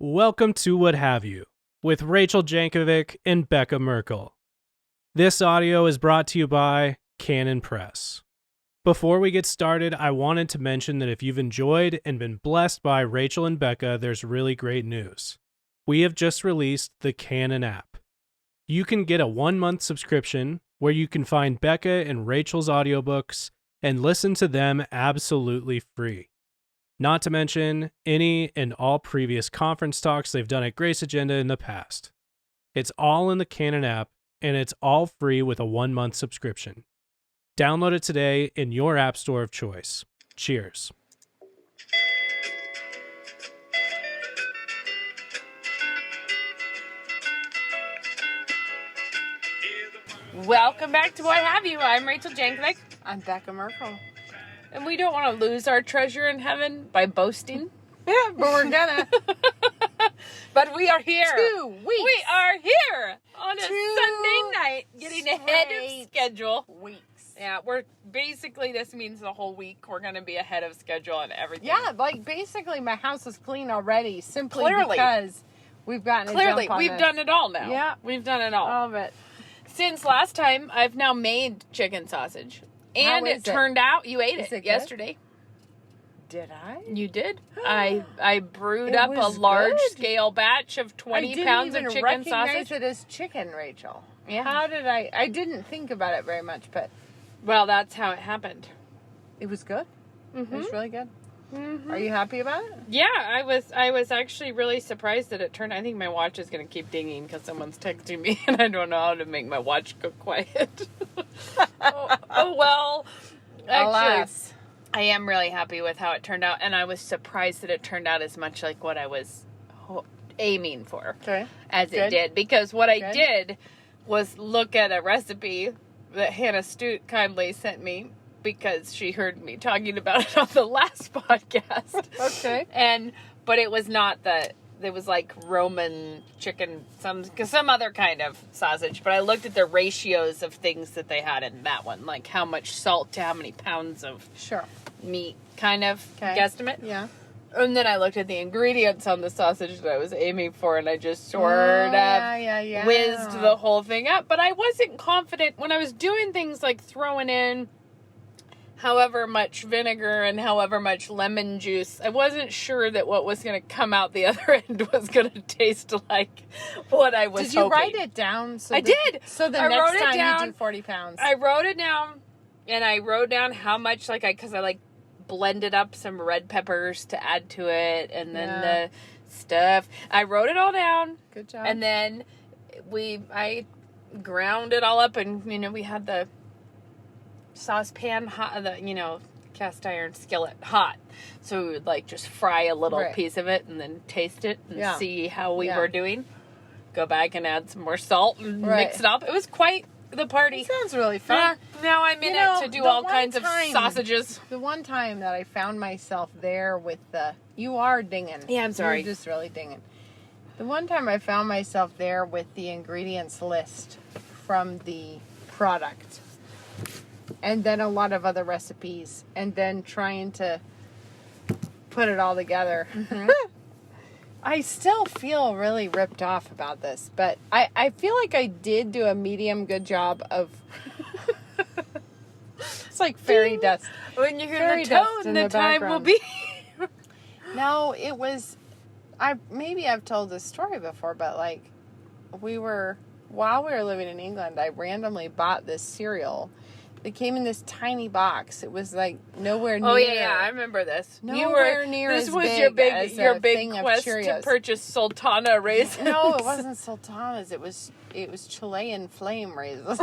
Welcome to What Have You with Rachel Jankovic and Becca Merkel. This audio is brought to you by Canon Press. Before we get started, I wanted to mention that if you've enjoyed and been blessed by Rachel and Becca, there's really great news. We have just released the Canon app. You can get a 1-month subscription where you can find Becca and Rachel's audiobooks and listen to them absolutely free. Not to mention any and all previous conference talks they've done at Grace Agenda in the past. It's all in the Canon app, and it's all free with a 1-month subscription. Download it today in your app store of choice. Cheers. Welcome back to What Have You. I'm Rachel Jankovic. I'm Becca Merkel. And we don't want to lose our treasure in heaven by boasting. Yeah, but we're gonna. But we are here. 2 weeks. We are here on a 2 Sunday night getting ahead of schedule. Weeks. Yeah, we're basically, this means the whole week we're going to be ahead of schedule and everything. Yeah, like basically my house is clean already simply Clearly. because we've gotten Clearly, a jump on we've this. done it all now. Yeah. We've done it all. All of it. Since last time, I've now made chicken sausage. And How is it turned out you ate Is it it good? yesterday. Did I? You did. I brewed It up a was large good. scale batch of 20 pounds of chicken recognize sausage. it as chicken, Rachel. Yeah. How did I didn't think about it very much, but Well, that's how it happened. it was good. Mm-hmm. It was really good. Are you happy about it? Yeah, I was actually really surprised that it turned. I think my watch is going to keep dinging because someone's texting me, and I don't know how to make my watch go quiet. oh well. Actually, Alas. I am really happy with how it turned out, and I was surprised that it turned out as much like what I was aiming for. Okay. As it Good. did, because what I Good. did was look at a recipe that Hannah Stute kindly sent me because she heard me talking about it on the last podcast. Okay. But it was not it was like Roman chicken, some other kind of sausage. But I looked at the ratios of things that they had in that one, like how much salt to how many pounds of Sure. meat, kind of Okay. guesstimate. Yeah. And then I looked at the ingredients on the sausage that I was aiming for, and I just sort of yeah. whizzed the whole thing up. But I wasn't confident when I was doing things like throwing in however much vinegar and however much lemon juice. I wasn't sure that what was going to come out the other end was going to taste like what I was Did you hoping. write it down? So I did. So the I next wrote it time down. you do 40 pounds. I wrote it down, and I wrote down how much, because I blended up some red peppers to add to it, and then Yeah. the stuff. I wrote it all down, Good job. and then I ground it all up, and we had the saucepan hot, cast iron skillet hot, so we would just fry a little Right. piece of it and then taste it and Yeah. see how we Yeah. were doing. Go back and add some more salt and Right. mix it up. It was quite the party. It sounds really fun. Now I'm in it to do the all one kinds of time- sausages. The one time that I found myself there with you are dinging. Yeah, I'm sorry. You're just really dinging. The one time I found myself there with the ingredients list from the product, and then a lot of other recipes, and then trying to put it all together. Mm-hmm. I still feel really ripped off about this, but I feel like I did do a medium good job of... It's like fairy dust. When you hear Fairy the dust tone, in the the time will background. be. No, it was... Maybe I've told this story before, but while we were living in England, I randomly bought this cereal. It came in this tiny box. It was nowhere near... Oh yeah, I remember this. Nowhere near This as was big as your a big thing of quest to Cheerios. purchase Sultana raisins. No, it wasn't sultanas. It was Chilean flame raisins.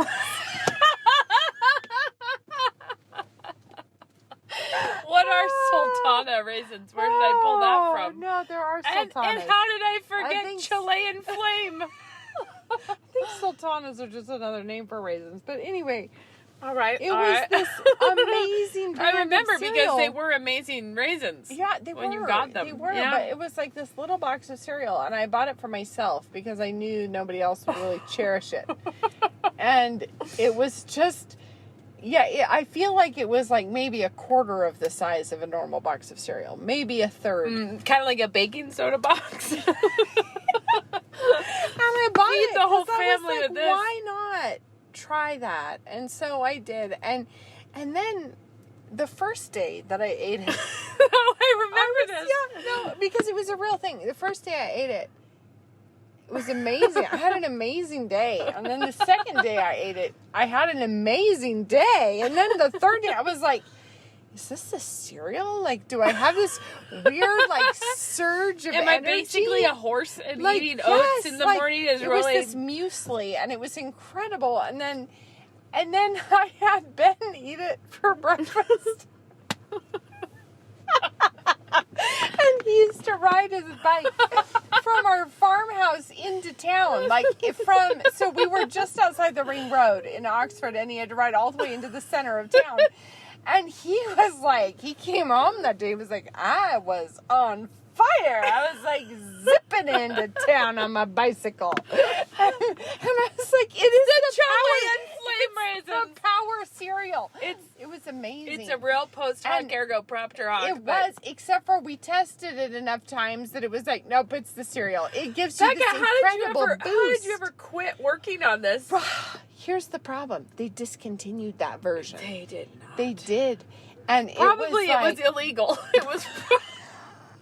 What are Sultana raisins? Where did I pull that from? No, there are And sultanas. how did I forget think- Chilean flame? I think sultanas are just another name for raisins. But anyway, All right. it was this amazing brand I remember of because cereal. they were amazing raisins. Yeah, they when were. you got them. They were, Yeah. but it was like this little box of cereal, and I bought it for myself because I knew nobody else would really cherish it. And it was just, Yeah, I feel like it was like maybe a quarter of the size of a normal box of cereal. Maybe a third. Kind of like a baking soda box. And I bought Feed it the whole 'cause I was family like, with this. why not try that? And so I did. And then the first day that I ate it. Oh, I remember this. Yeah, no, because it was a real thing. The first day I ate it, it was amazing. I had an amazing day. And then the second day I ate it, I had an amazing day. And then the third day I was like, is this a cereal? Like, do I have this weird, like, surge of Am energy? I basically a horse and Like, eating yes, oats in the like, morning is it really... was this muesli, and it was incredible. And then I had Ben eat it for breakfast. And he used to ride his bike from our farmhouse into town. So we were just outside the ring road in Oxford, and he had to ride all the way into the center of town. And he was like, he came home that day, he was like, I was on fire. I was like zipping into town on my bicycle. And I was like, it is the power cereal. It was amazing. It's a real post-hoc And ergo propter hoc. It was, except for we tested it enough times that it was like, nope, it's the cereal. It gives you Becca, this incredible boost. how did you ever quit working on this? Here's the problem. They discontinued that version. They did not. They did. And Probably it was illegal. It was...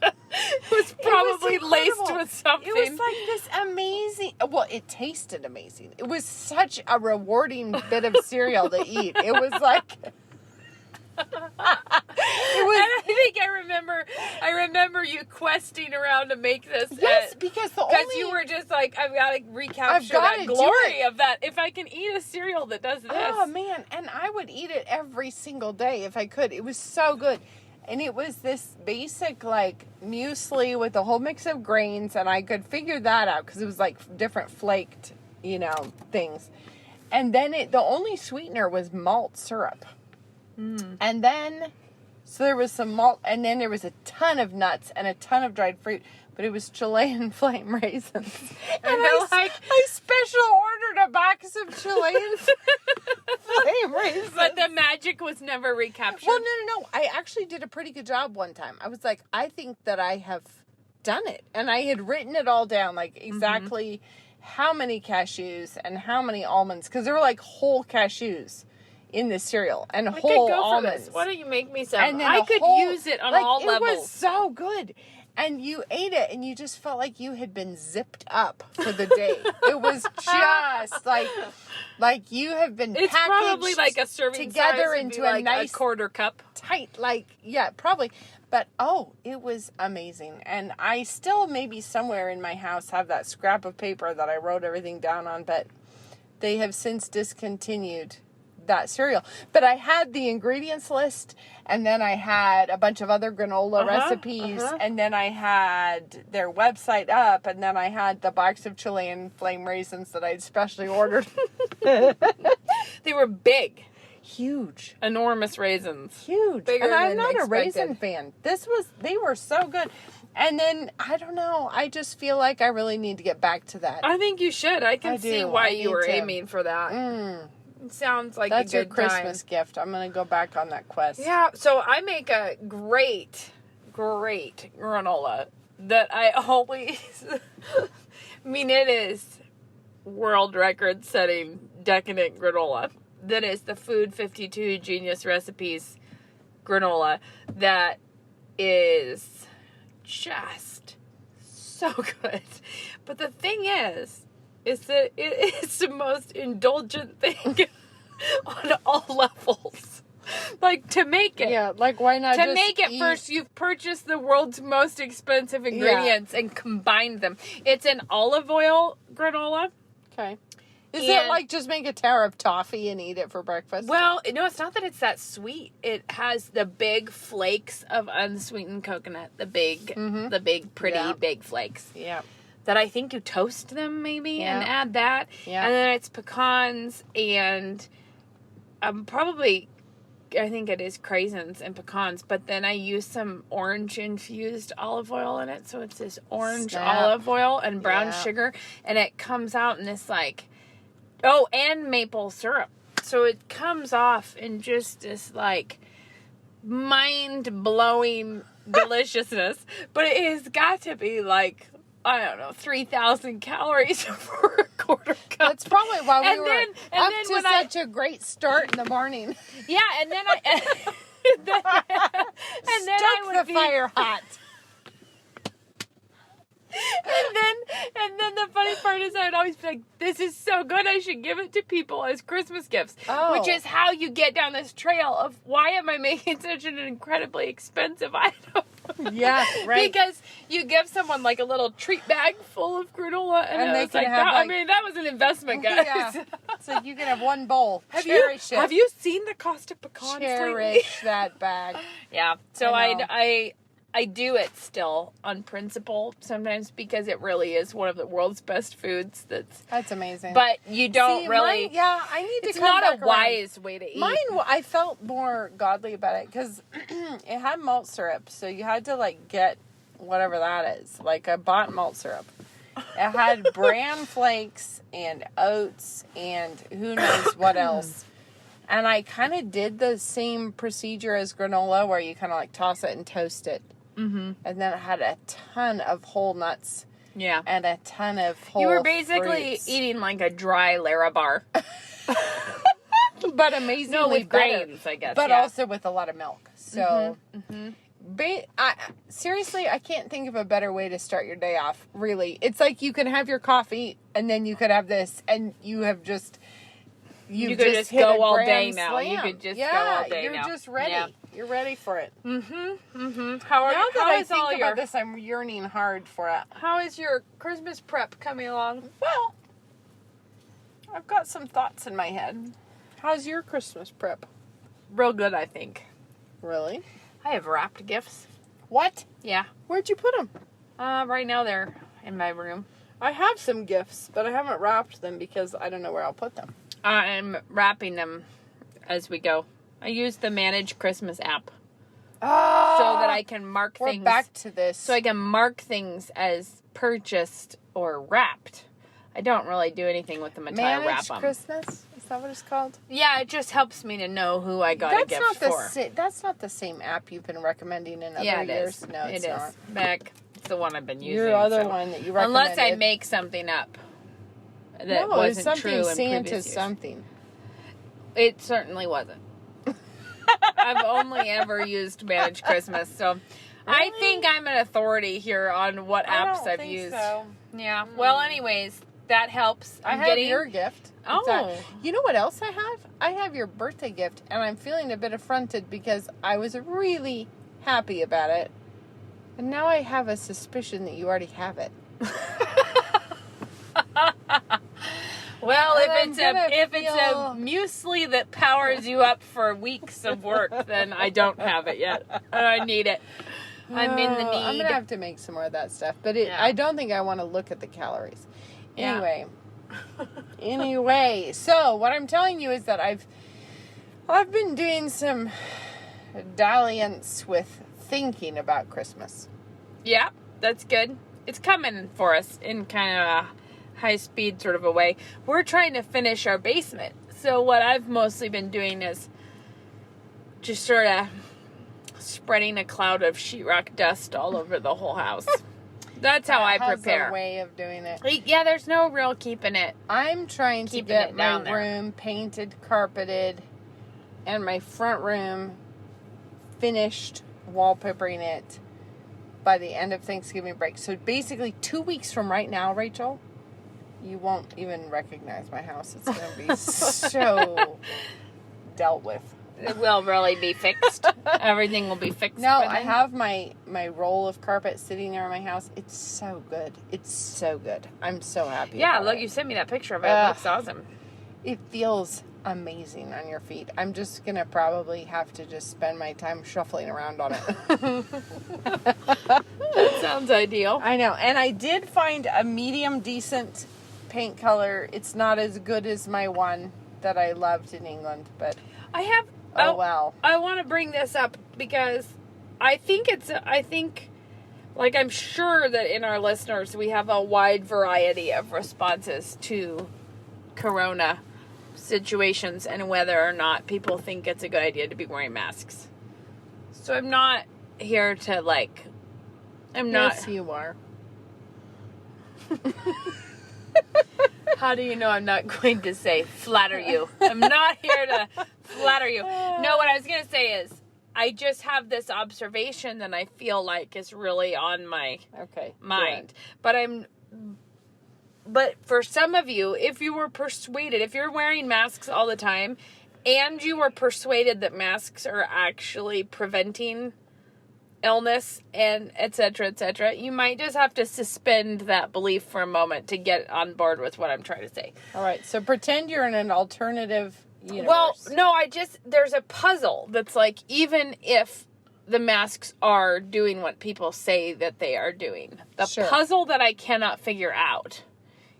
It was probably laced incredible. with something. It was like this amazing. Well, it tasted amazing. It was such a rewarding bit of cereal to eat. It was like. And I think I remember you questing around to make this. Yes, because you were just like, I've got to recapture gotta that do glory of that. If I can eat a cereal that does this. Oh man, and I would eat it every single day if I could. It was so good. And it was this basic, like, muesli with a whole mix of grains, and I could figure that out because it was, like, different flaked, things. And then the only sweetener was malt syrup. And then, so there was some malt, and then there was a ton of nuts and a ton of dried fruit, but it was Chilean flame raisins. And I special ordered a box of Chilean flame raisins. But the magic was never recaptured. Well, no. I actually did a pretty good job one time. I was like, I think that I have done it. And I had written it all down, like exactly how many cashews and how many almonds, because there were like whole cashews in this cereal and I whole could go almonds. for this. Why don't you make me some? And then I could use it on all levels. It was so good. And you ate it and you just felt like you had been zipped up for the day. It was just like you have been It's packaged probably like a serving together size into like a nice quarter cup. tight, probably. But it was amazing. And I still maybe somewhere in my house have that scrap of paper that I wrote everything down on, but they have since discontinued that cereal. But I had the ingredients list, and then I had a bunch of other granola recipes, and then I had their website up, and then I had the box of Chilean flame raisins that I'd specially ordered. They were big. Huge. Enormous raisins. Huge. Bigger and I'm than not a expected. raisin fan. They were so good. And then, I don't know, I just feel like I really need to get back to that. I think you should. I can see why you were need to. aiming for that. It sounds like That's a your good Christmas time. gift. I'm going to go back on that quest. Yeah, so I make a great granola that I always... I mean, it is world record setting decadent granola. That is the Food 52 Genius Recipes granola that is just so good. But the thing is that it is the most indulgent thing on all levels. Like, to make it. Yeah, like, why not To just make it eat? first, you've purchased the world's most expensive ingredients and combined them. It's an olive oil granola. Okay. Is And- it like just make a tower of toffee and eat it for breakfast? Well, no, it's not that it's that sweet. It has the big flakes of unsweetened coconut. The big pretty big flakes. Yeah. That I think you toast them maybe and add that. Yeah. And then it's pecans and I think it is craisins and pecans, but then I use some orange infused olive oil in it. So it's this orange olive oil and brown sugar, and it comes out in this like, and maple syrup. So it comes off in just this, like, mind-blowing deliciousness. But it has got to be, like, I don't know, 3,000 calories for a quarter cup. That's probably why we And were then- up to such a great start in the morning. Yeah, and then I... and then I would Stuck the be... fire hot. And then the funny part is I would always be like, this is so good, I should give it to people as Christmas gifts. Oh. Which is how you get down this trail of why am I making such an incredibly expensive item? Yeah, right. Because you give someone like a little treat bag full of granola and they it's can like, have, that, I like- mean, that was an investment, guys. Yeah. So you can have one bowl. Have Cherish it. you seen the cost of pecans lately? Cherish that bag. Yeah. So I know. I do it still on principle sometimes because it really is one of the world's best foods. That's amazing. But you don't See, really. mine, yeah, I need to It's come not back a around. wise way to eat. Mine, I felt more godly about it because it had malt syrup, so you had to like get whatever that is. Like I bought malt syrup. It had bran flakes and oats and who knows what else. And I kind of did the same procedure as granola, where you kind of like toss it and toast it. Mm-hmm. And then it had a ton of whole nuts Yeah. and a ton of whole You were basically fruits. eating like a dry Larabar. but amazingly No, with better. grains, I guess. But yeah. also with a lot of milk. So, seriously, I can't think of a better way to start your day off, really. It's like you can have your coffee, and then you could have this, and you have just... You could just hit go a all grand day now. slam. You could just go yeah, all day you're now. just ready. Yeah. You're ready for it. Mm-hmm. Mm-hmm. Now that how I is think all about your this, I'm yearning hard for it. How is your Christmas prep coming along? Well, I've got some thoughts in my head. How's your Christmas prep? Real good, I think. Really? I have wrapped gifts. What? Yeah. Where'd you put them? Right now they're in my room. I have some gifts, but I haven't wrapped them because I don't know where I'll put them. I'm wrapping them as we go. I use the Manage Christmas app Oh, so that I can mark we're things. back to this. So I can mark things as purchased or wrapped. I don't really do anything with them until I wrap Managed them. Christmas? Is that what it's called? Yeah, it just helps me to know who I got a gift not for. that's not the same app you've been recommending in other Yeah, it years. is. No, it's it is. not. Back, it's the one I've been using. Your other so. one that you recommended. Unless I make something up that no, it was wasn't something true in Santa's previous years. something. It certainly wasn't. I've only ever used Managed Christmas, so I Really? think I'm an authority here on what apps I've used. So. Yeah. Well, anyways, that helps. I I'm have getting your gift. Oh. You know what else I have? I have your birthday gift, and I'm feeling a bit affronted because I was really happy about it. And now I have a suspicion that you already have it. Well, And if I'm it's a muesli that powers you up for weeks of work, then I don't have it yet. And I need it. I'm in the Oh, I'm need. gonna have to make some more of that stuff, but Yeah. I don't think I want to look at the calories. Yeah. Anyway, so what I'm telling you is that I've been doing some dalliance with thinking about Christmas. Yeah, that's good. It's coming for us in kind of a high speed sort of a way. We're trying to finish our basement. So what I've mostly been doing is just sort of spreading a cloud of sheetrock dust all over the whole house. That's how I Has prepare. a way of doing it. Yeah, there's no real keeping it. I'm trying to Keeping get it my down there. room painted, carpeted, and my front room finished wallpapering it by the end of Thanksgiving break. So basically 2 weeks from right now, Rachel, you won't even recognize my house. It's going to be so dealt with. It will really be fixed. Everything will be fixed. No, by I then. have my roll of carpet sitting there in my house. It's so good. It's so good. I'm so happy. Yeah, about look, it. you sent me that picture of it. It Ugh. looks awesome. It feels amazing on your feet. I'm just gonna probably have to just spend my time shuffling around on it. That sounds ideal. I know, and I did find a medium decent paint color. It's not as good as my one that I loved in England, but I have. oh well. I want to bring this up because I think like I'm sure that in our listeners we have a wide variety of responses to Corona situations and whether or not people think it's a good idea to be wearing masks. So I'm not here to like, I'm not. Yes, you are. How do you know I'm not going to say flatter you? I'm not here to flatter you. No, what I was going to say is I just have this observation that I feel like is really on my mind. But for some of you, if you were persuaded, if you're wearing masks all the time and you were persuaded that masks are actually preventing illness and et cetera, you might just have to suspend that belief for a moment to get on board with what I'm trying to say. All right, so pretend you're in an alternative universe. Well, no, there's a puzzle that's like, even if the masks are doing what people say that they are doing, the puzzle that I cannot figure out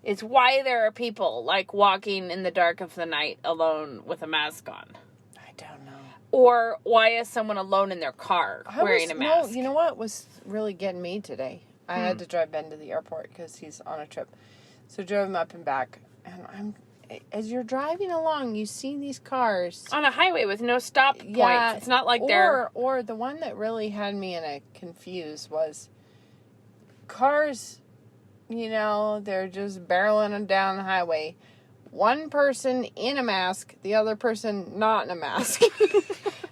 is why there are people like walking in the dark of the night alone with a mask on. I don't know. Or why is someone alone in their car wearing a mask? No, you know what was really getting me today? I had to drive Ben to the airport because he's on a trip. So drove him up and back. And as you're driving along, you see these cars. On a highway with no stop points. Yeah, it's not like they're... Or the one that really had me in a confused was cars, they're just barreling down the highway. One person in a mask, the other person not in a mask.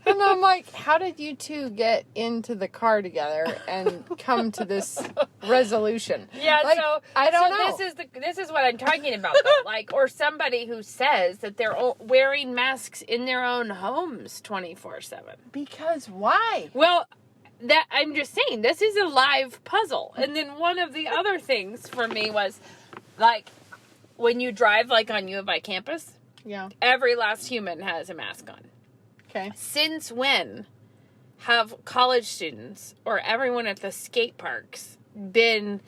And I'm like, how did you two get into the car together and come to this resolution? Yeah, like, so I don't know. This is what I'm talking about, though. Like, or somebody who says that they're wearing masks in their own homes 24/7. Because why? Well, that I'm just saying, this is a live puzzle. And then one of the other things for me was, like, when you drive, like, on U of I campus, every last human has a mask on. Okay. Since when have college students or everyone at the skate parks been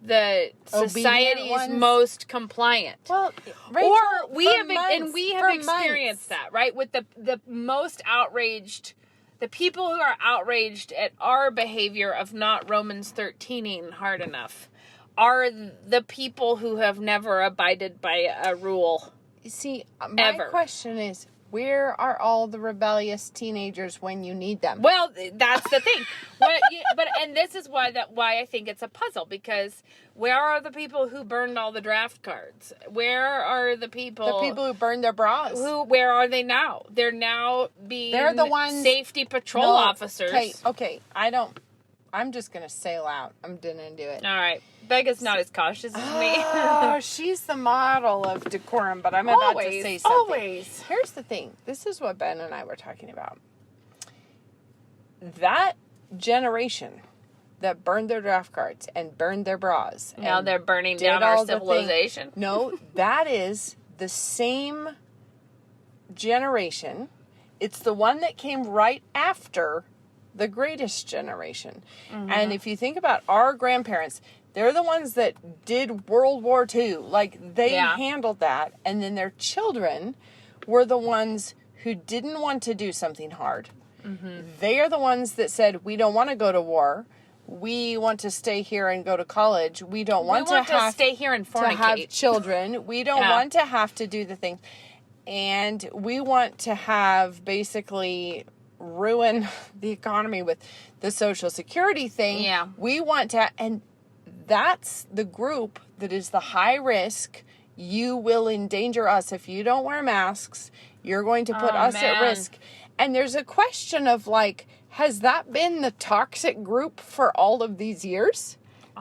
the society's most compliant? Well, Rachel, or we have experienced that, right? With the most outraged, the people who are outraged at our behavior of not Romans 13ing hard enough are the people who have never abided by a rule. See, my question is, where are all the rebellious teenagers when you need them? Well, that's the thing. And this is why I think it's a puzzle, because where are the people who burned all the draft cards? Where are the people? The people who burned their bras. Where are they now? They're the ones safety patrol officers. Okay. I'm just going to sail out. I'm gonna do it. All right. Becca's not as cautious as me. Oh, she's the model of decorum, but I'm about to say something. Always. Here's the thing. This is what Ben and I were talking about. That generation that burned their draft cards and burned their bras. Now they're burning down our civilization. No, that is the same generation. It's the one that came right after the greatest generation. Mm-hmm. And if you think about our grandparents, they're the ones that did World War II. Like, they handled that. And then their children were the ones who didn't want to do something hard. Mm-hmm. They are the ones that said, we don't want to go to war. We want to stay here and go to college. We don't want to stay here and fornicate. To have children. We don't want to have to do the things. And we want to have basically ruin the economy with the Social Security thing. Yeah. We want to, and that's the group that is the high risk. You will endanger us if you don't wear masks. You're going to put us at risk. And there's a question of, like, has that been the toxic group for all of these years?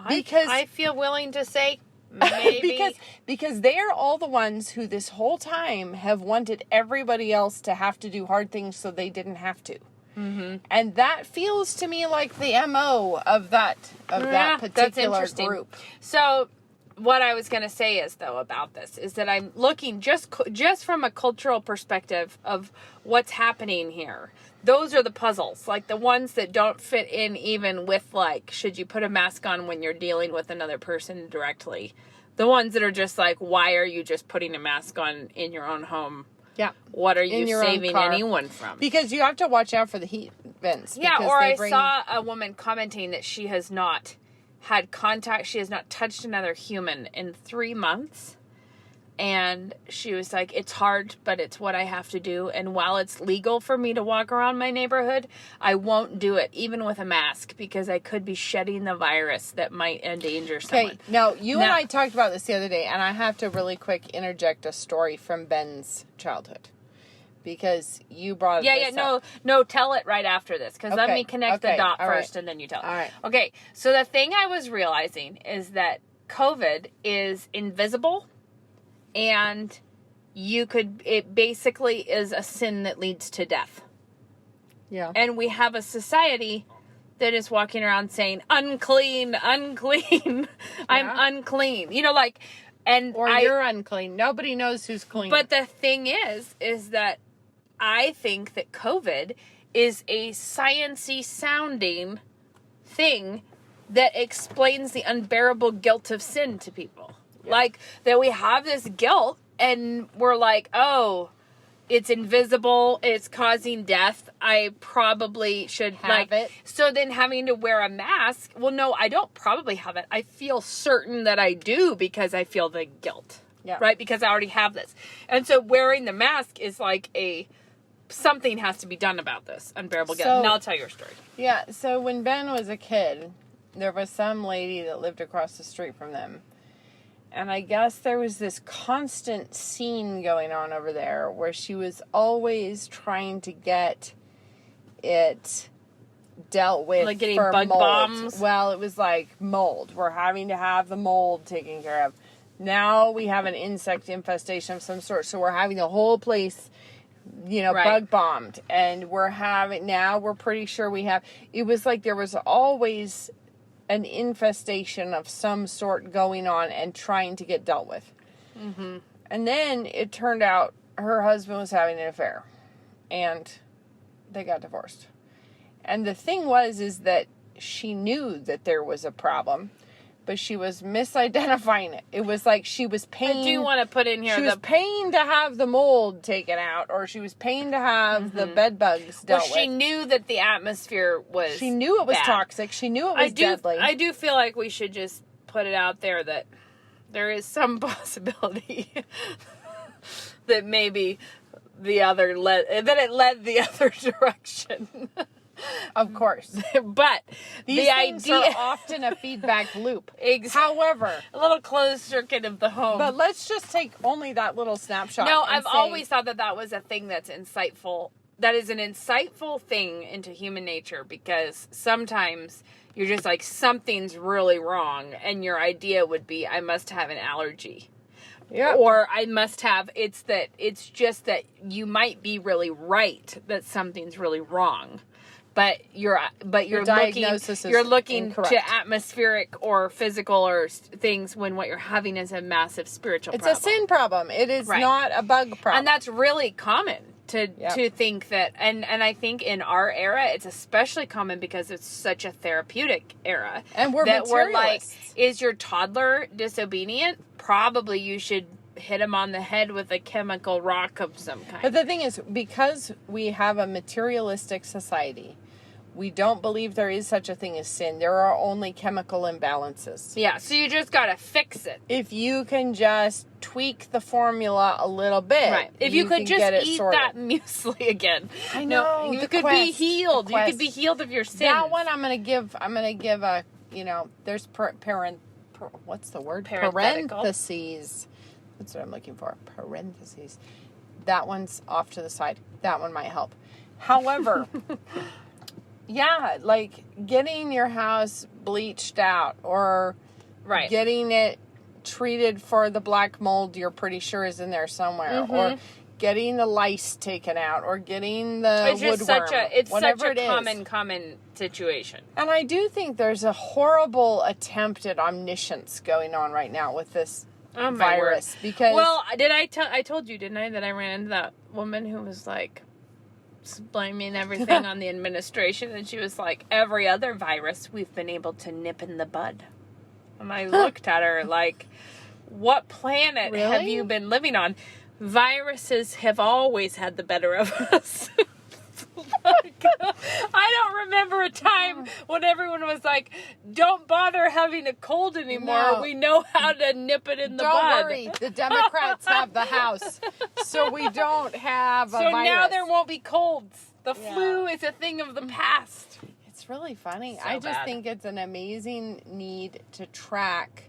Because I feel willing to say maybe. because they are all the ones who this whole time have wanted everybody else to have to do hard things so they didn't have to. Mm-hmm. And that feels to me like the MO of that particular group. So what I was going to say is, though, about this is that I'm looking just from a cultural perspective of what's happening here. Those are the puzzles, like the ones that don't fit in even with, like, should you put a mask on when you're dealing with another person directly? The ones that are just like, why are you just putting a mask on in your own home? Yeah. What are you saving anyone from? Because you have to watch out for the heat vents. Yeah, or I saw a woman commenting that she has not had contact, she has not touched another human in 3 months. And she was like, it's hard, but it's what I have to do. And while it's legal for me to walk around my neighborhood, I won't do it, even with a mask, because I could be shedding the virus that might endanger someone. Okay, now, and I talked about this the other day, and I have to really quick interject a story from Ben's childhood. Because you brought this up. No, tell it right after this. Because let me connect the dot first, and then you tell it. All right. Okay, so the thing I was realizing is that COVID is invisible. And it basically is a sin that leads to death. Yeah. And we have a society that is walking around saying, unclean, unclean. I'm unclean. You know, like, you're unclean. Nobody knows who's clean. But the thing is that I think that COVID is a science-y sounding thing that explains the unbearable guilt of sin to people. Like, that we have this guilt, and we're like, oh, it's invisible, it's causing death, I probably should have it. So then having to wear a mask, well, no, I don't probably have it. I feel certain that I do because I feel the guilt, right? Because I already have this. And so wearing the mask is like something has to be done about this unbearable guilt. And I'll tell your story. Yeah, so when Ben was a kid, there was some lady that lived across the street from them. And I guess there was this constant scene going on over there where she was always trying to get it dealt with. Like getting for bug mold. bombs? Well, it was like mold. We're having to have the mold taken care of. Now we have an insect infestation of some sort. So we're having the whole place, bug bombed. And we're pretty sure we have. It was like there was always an infestation of some sort going on and trying to get dealt with. Mm-hmm. And then it turned out her husband was having an affair. And they got divorced. And the thing is that she knew that there was a problem, but she was misidentifying it. It was like she was paying... I do want to put in here... She was paying to have the mold taken out, or she was paying to have the bed bugs dealt with. Well, she knew that the atmosphere was She knew it was bad. toxic. She knew it was deadly. I do feel like we should just put it out there that there is some possibility that maybe it led the other direction. Of course. But these things are often a feedback loop. However, a little closed circuit of the home. But let's just take only that little snapshot. No, I've always thought that was a thing that's insightful. That is an insightful thing into human nature, because sometimes you're just like, something's really wrong, and your idea would be, I must have an allergy. Yeah. Or I must have, it's just that you might be really right that something's really wrong. But you're looking incorrect. to atmospheric or physical or things when what you're having is a massive spiritual problem. It's a sin problem. It is not a bug problem. And that's really common to think that, and I think in our era, it's especially common because it's such a therapeutic era. And we're like, is your toddler disobedient? Probably you should hit him on the head with a chemical rock of some kind. But the thing is, because we have a materialistic society, we don't believe there is such a thing as sin. There are only chemical imbalances. Yeah, so you just gotta fix it. If you can just tweak the formula a little bit. Right. If you could just eat that muesli again. I know. You could be healed. You could be healed of your sins. That one I'm gonna give a, there's what's the word? Parentheses. That's what I'm looking for. Parentheses. That one's off to the side. That one might help. However, like getting your house bleached out, or getting it treated for the black mold you're pretty sure is in there somewhere, or getting the lice taken out, or getting the woodworm. It's such a common situation. And I do think there's a horrible attempt at omniscience going on right now with this virus. Because I told you, didn't I, that I ran into that woman who was like blaming everything on the administration, and she was like, every other virus we've been able to nip in the bud. And I looked at her like, what planet have you been living on? Viruses have always had the better of us. I don't remember a time when everyone was like, don't bother having a cold anymore. No. We know how to nip it in the Don't bud. worry, the Democrats have the House, so we don't have a So virus. now there won't be colds. The Yeah. flu is a thing of the past. It's really funny. So I just bad. think it's an amazing need to track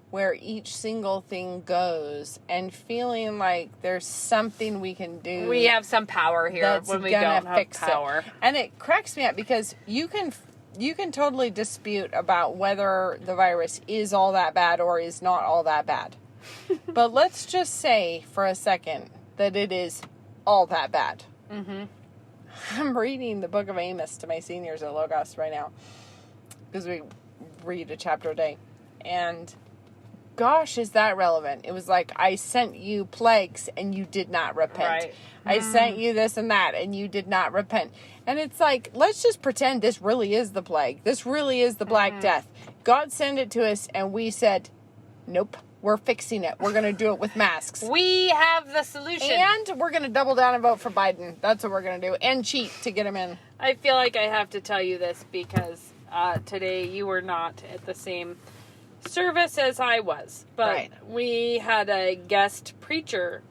where each single thing goes and feeling like there's something we can do. We have some power here that's when we gonna don't have fix power. it. And it cracks me up because you can totally dispute about whether the virus is all that bad or is not all that bad. But let's just say for a second that it is all that bad. Mm-hmm. I'm reading the book of Amos to my seniors at Logos right now because we read a chapter a day. And gosh, is that relevant? It was like, I sent you plagues and you did not repent. Right. I sent you this and that and you did not repent. And it's like, let's just pretend this really is the plague. This really is the Black Death. God sent it to us and we said, nope, we're fixing it. We're going to do it with masks. We have the solution. And we're going to double down and vote for Biden. That's what we're going to do. And cheat to get him in. I feel like I have to tell you this because today you were not at the same service as I was. But Right. we had a guest preacher.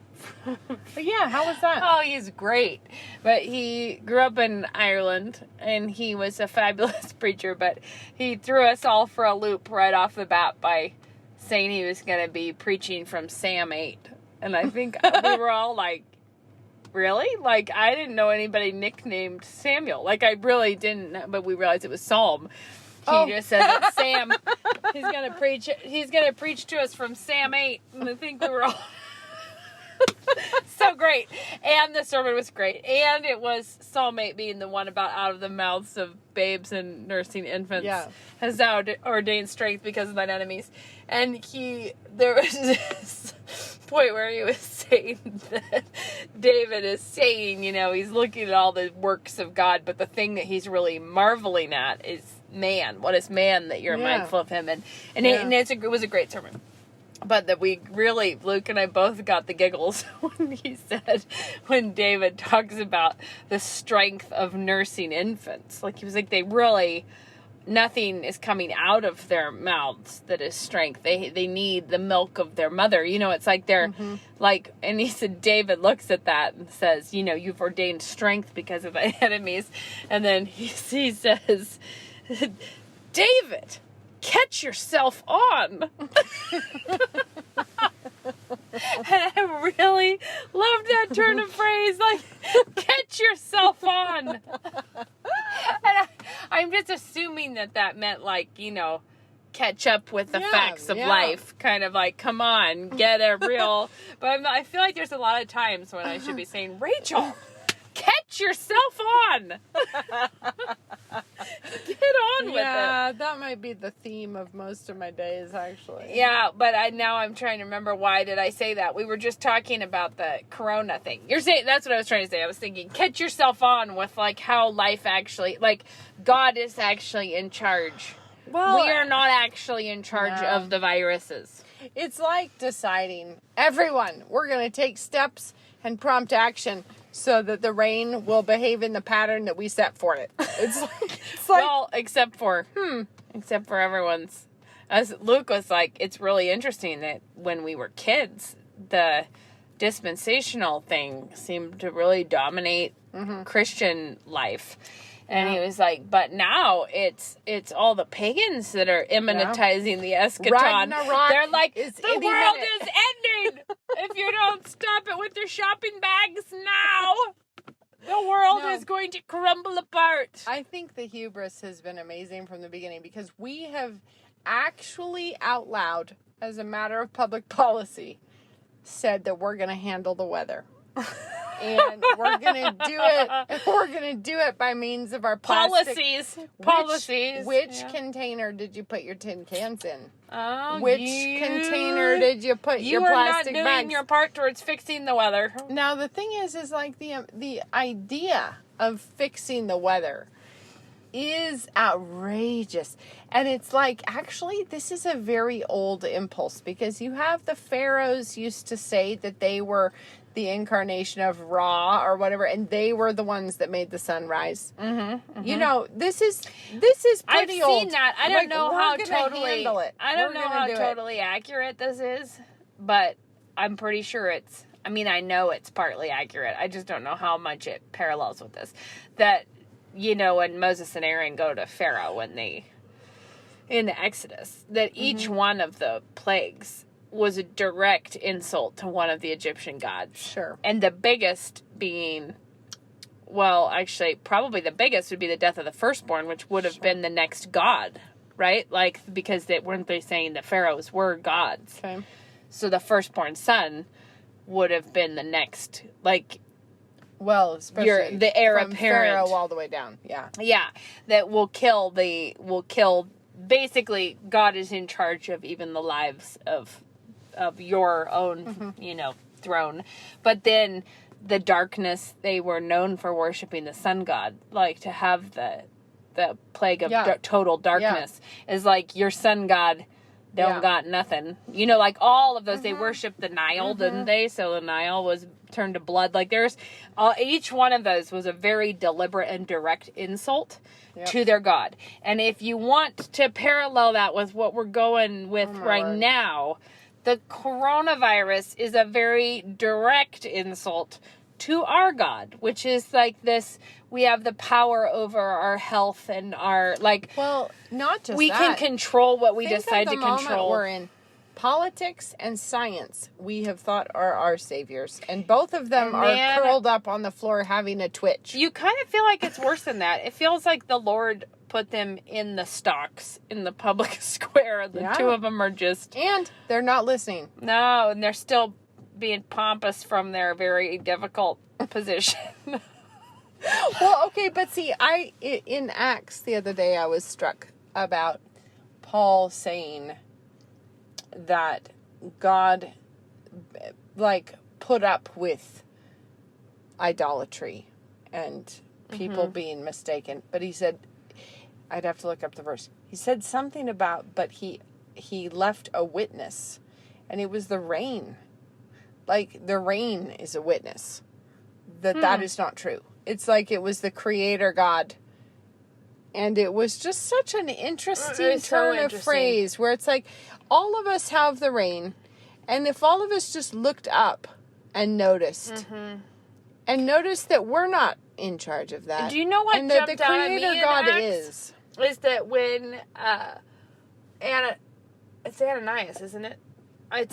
But yeah, how was that? Oh, he's great. But he grew up in Ireland, and he was a fabulous preacher, but he threw us all for a loop right off the bat by saying he was going to be preaching from Psalm 8. And I think we were all like, really? Like, I didn't know anybody nicknamed Samuel. Like, I really didn't, but we realized it was Psalm. He just says it's Sam. He's going to preach to us from Psalm 8. And I think we were all... so great. And the sermon was great. And it was Psalm 8 being the one about out of the mouths of babes and nursing infants has thou ordained strength because of thine enemies. And there was this point where he was saying that David is saying, he's looking at all the works of God, but the thing that he's really marveling at is man. What is man that you're mindful of him? And it was a great sermon. But that Luke and I both got the giggles when David talks about the strength of nursing infants. Like, he was like, nothing is coming out of their mouths that is strength. They need the milk of their mother. It's like they're like, and he said, David looks at that and says, you've ordained strength because of thy enemies. And then he says, David, catch yourself on. And I really loved that turn of phrase, like, catch yourself on. And I'm just assuming that meant, like, catch up with the facts of life. Kind of like, come on, get a real... But I feel like there's a lot of times when I should be saying, Rachel, catch yourself on. Get on with it. Yeah, that might be the theme of most of my days, actually. Yeah, but now I'm trying to remember, why did I say that? We were just talking about the corona thing. You're saying, that's what I was trying to say. I was thinking, catch yourself on with, like, how life actually, like, God is actually in charge. Well, we are not actually in charge of the viruses. It's like deciding, everyone, we're going to take steps and prompt action so that the rain will behave in the pattern that we set for it. It's like well, except for everyone's. As Luke was like, it's really interesting that when we were kids, the dispensational thing seemed to really dominate Christian life. And he was like, but now it's all the pagans that are immanentizing the eschaton. Ragnarok. They're like, is the world is ending if you don't stop it with your shopping bags now. The world is going to crumble apart. I think the hubris has been amazing from the beginning because we have actually out loud, as a matter of public policy, said that we're going to handle the weather. And we're gonna do it. We're gonna do it by means of our plastic policies. Which container did you put your tin cans in? Oh, which container did you put your plastic bags? You are not doing your part towards fixing the weather. Now the thing is like the idea of fixing the weather is outrageous. And it's like, actually, this is a very old impulse because you have the pharaohs used to say that they were the incarnation of Ra or whatever, and they were the ones that made the sun rise. You know, this is I've pretty old. seen that. I don't Like, know we're how gonna totally. handle it. I don't We're know gonna how do it. totally accurate this is, but I'm pretty sure it's. I mean, I know it's partly accurate. I just don't know how much it parallels with this. That, you know, when Moses and Aaron go to Pharaoh when they in the Exodus, that each one of the plagues was a direct insult to one of the Egyptian gods. Sure. And the biggest being, well, actually, probably the biggest would be the death of the firstborn, which would have been the next god, right? Like, because weren't they saying that pharaohs were gods? Okay. So the firstborn son would have been the next, like, Well, especially the heir from apparent. Pharaoh all the way down. Yeah. yeah, that will kill, basically, God is in charge of even the lives of your own, you know, throne. But then the darkness, they were known for worshiping the sun god, like to have the plague of total darkness is like your sun god don't got nothing. You know, like all of those, they worshiped the Nile, didn't they? So the Nile was turned to blood. Like there's, each one of those was a very deliberate and direct insult to their god. And if you want to parallel that with what we're going with now, the coronavirus is a very direct insult to our God, which is like this, we have the power over our health and our, like, Well, not just we that. can control what we Think decide of to the moment control. we're in. Politics and science, we have thought are our saviors. And both of them are curled up on the floor having a twitch. You kind of feel like it's worse than that. It feels like the Lord put them in the stocks in the public square. The two of them are just... And they're not listening. No, and they're still being pompous from their very difficult position. Well, okay, but see, in Acts the other day, I was struck about Paul saying that God, like, put up with idolatry and people being mistaken. But he said, I'd have to look up the verse. He said something about, but he left a witness, and it was the rain. Like, the rain is a witness that is not true. It's like it was the creator God. And it was just such an interesting turn of phrase where it's like, all of us have the rain. And if all of us just looked up and noticed, and noticed that we're not in charge of that. Do you know what and that the jumped out at me creator in God Acts? Is that when it's Ananias, isn't it?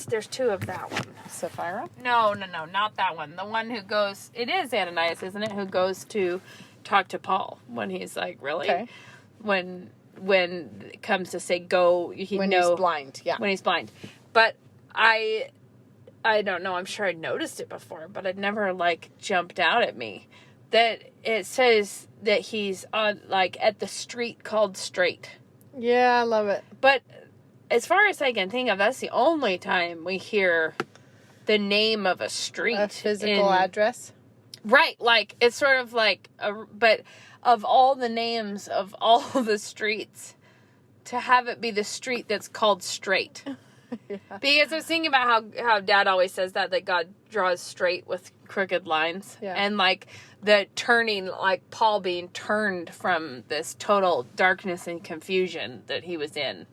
There's two of that one. Sapphira? No, not that one. The one who goes, it is Ananias, isn't it? Who goes to talk to Paul when he's like, really? Okay. When it comes to say go, he's blind, yeah. When he's blind. But I don't know, I'm sure I noticed it before, but it never like jumped out at me. That it says that he's on, like, at the street called Straight. Yeah, I love it. But as far as I can think of, that's the only time we hear the name of a street. A physical address? Right, like, it's sort of like, but of all the names of all the streets, to have it be the street that's called Straight. Yeah. Because I was thinking about how Dad always says that God draws straight with crooked lines. Yeah. And, like, the turning, like, Paul being turned from this total darkness and confusion that he was in.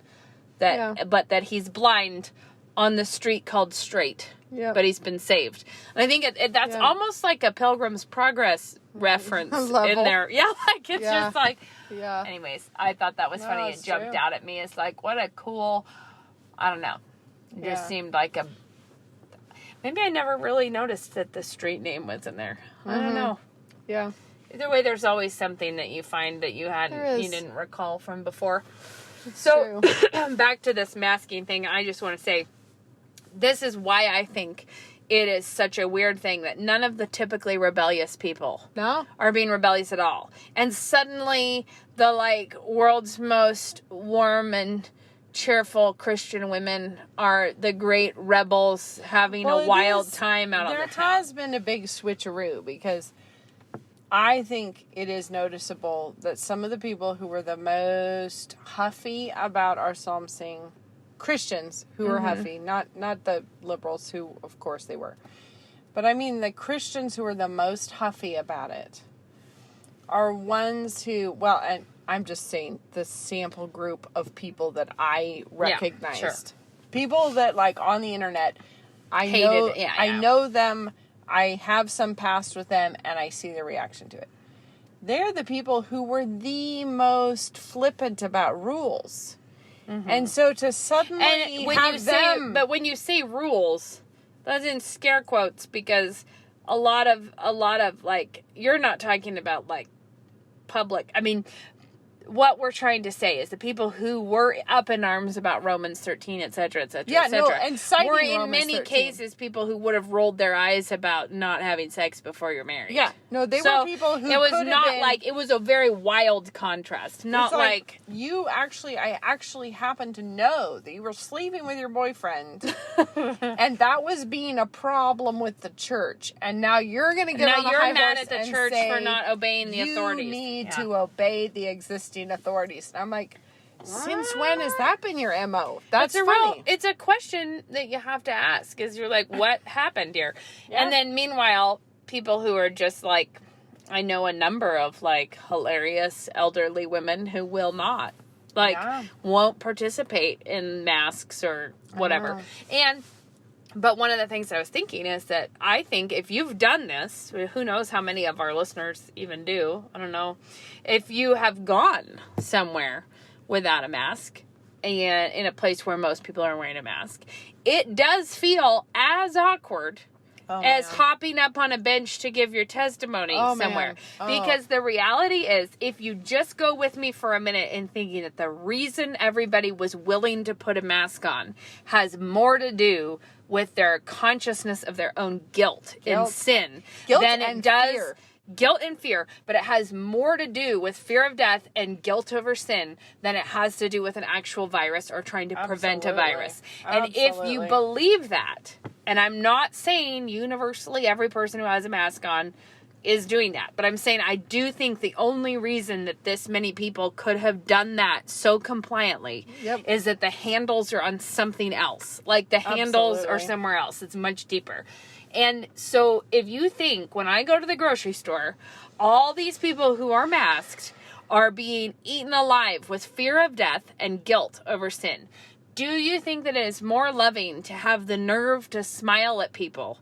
But that he's blind on the street called Straight. Yeah. But he's been saved. And I think that's almost like a Pilgrim's Progress reference in there. Yeah, like, it's just like... Yeah. Anyways, I thought that was funny. It jumped out at me. It's like, what a cool... I don't know. It just seemed like a... Maybe I never really noticed that the street name was in there. I don't know. Yeah. Either way, there's always something that you find that you didn't recall from before. It's so, true. back to this masking thing, I just want to say, this is why I think it is such a weird thing that none of the typically rebellious people are being rebellious at all. And suddenly, the, like, world's most warm and cheerful Christian women are the great rebels having a wild time out on the town. There has been a big switcheroo, because I think it is noticeable that some of the people who were the most huffy about our psalm sing, Christians who were huffy, not the liberals, who of course they were, But I mean, the Christians who are the most huffy about it are ones who, well, and I'm just saying the sample group of people that I recognized. Yeah, sure. People that, like, on the internet, I know them, I have some past with them, and I see their reaction to it. They're the people who were the most flippant about rules. Mm-hmm. And so to suddenly but when you say rules, that's in scare quotes, because a lot of like, you're not talking about like public. I mean, what we're trying to say is the people who were up in arms about Romans 13, et cetera, et cetera, et cetera, and citing were in Romans many 13. cases people who would have rolled their eyes about not having sex before you're married. Yeah, no, they were people who it was could not have been, like, it was a very wild contrast. Not like I actually happened to know that you were sleeping with your boyfriend, and that was being a problem with the church, and now you're going to get on the high mad horse at the and church say, for not obeying the authorities. You need to obey the existing authorities. And I'm like, since when has that been your MO? That's funny. It's a question that you have to ask, is you're like, what happened here? Yeah. And then meanwhile, people who are just like, I know a number of like hilarious elderly women who will not, won't participate in masks or whatever. But one of the things I was thinking is that I think if you've done this, who knows how many of our listeners even do, I don't know, if you have gone somewhere without a mask and in a place where most people are wearing a mask, it does feel as awkward as hopping up on a bench to give your testimony somewhere. Because the reality is, if you just go with me for a minute in thinking that the reason everybody was willing to put a mask on has more to do with their consciousness of their own guilt and sin than it does fear. Guilt and fear, but it has more to do with fear of death and guilt over sin than it has to do with an actual virus or trying to prevent a virus. And if you believe that, and I'm not saying universally every person who has a mask on is doing that, but I'm saying I do think the only reason that this many people could have done that so compliantly is that the handles are on something else. Like the handles are somewhere else. It's much deeper. And so if you think when I go to the grocery store, all these people who are masked are being eaten alive with fear of death and guilt over sin, do you think that it is more loving to have the nerve to smile at people,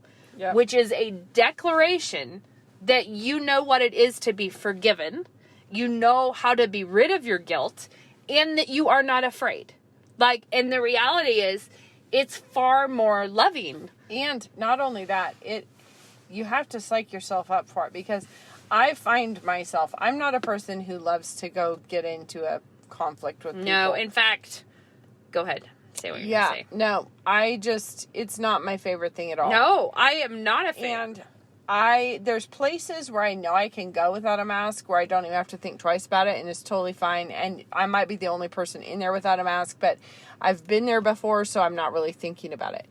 which is a declaration that you know what it is to be forgiven, you know how to be rid of your guilt, and that you are not afraid? Like, and the reality is, it's far more loving. And not only that, you have to psych yourself up for it, because I find myself, I'm not a person who loves to go get into a conflict with people. No, in fact, go ahead. Say what you're going to say. No, it's not my favorite thing at all. No, I am not a fan. And there's places where I know I can go without a mask, where I don't even have to think twice about it, and it's totally fine. And I might be the only person in there without a mask, but I've been there before, so I'm not really thinking about it.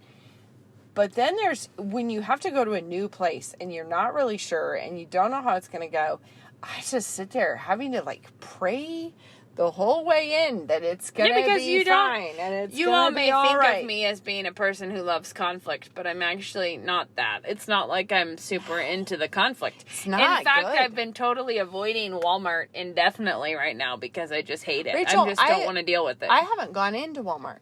But then there's when you have to go to a new place and you're not really sure and you don't know how it's going to go. I just sit there having to like pray the whole way in that it's going to be fine and it's going to be all right. You all may think of me as being a person who loves conflict, but I'm actually not that. It's not like I'm super into the conflict. It's not In fact, good. I've been totally avoiding Walmart indefinitely right now because I just hate it. Rachel, I just don't want to deal with it. I haven't gone into Walmart.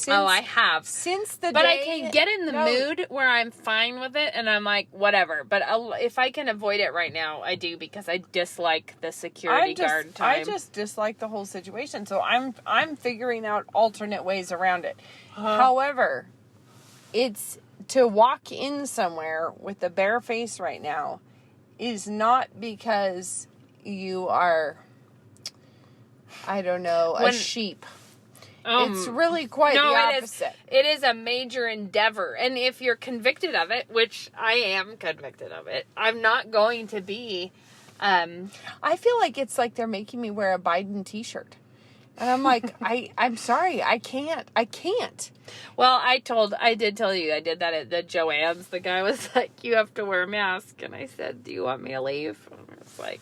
I have. Since the But day... I can get in the mood where I'm fine with it, and I'm like, whatever. But if I can avoid it right now, I do, because I dislike the security guard time. I just dislike the whole situation, so I'm figuring out alternate ways around it. However, it's to walk in somewhere with a bare face right now is not because you are, I don't know, a sheep. It's really quite the opposite. It is a major endeavor. And if you're convicted of it, which I am convicted of it, I'm not going to be... I feel like it's like they're making me wear a Biden t-shirt. And I'm like, I'm sorry, I can't. Well, I did tell you, I did that at the Joann's. The guy was like, you have to wear a mask. And I said, do you want me to leave? And I was like,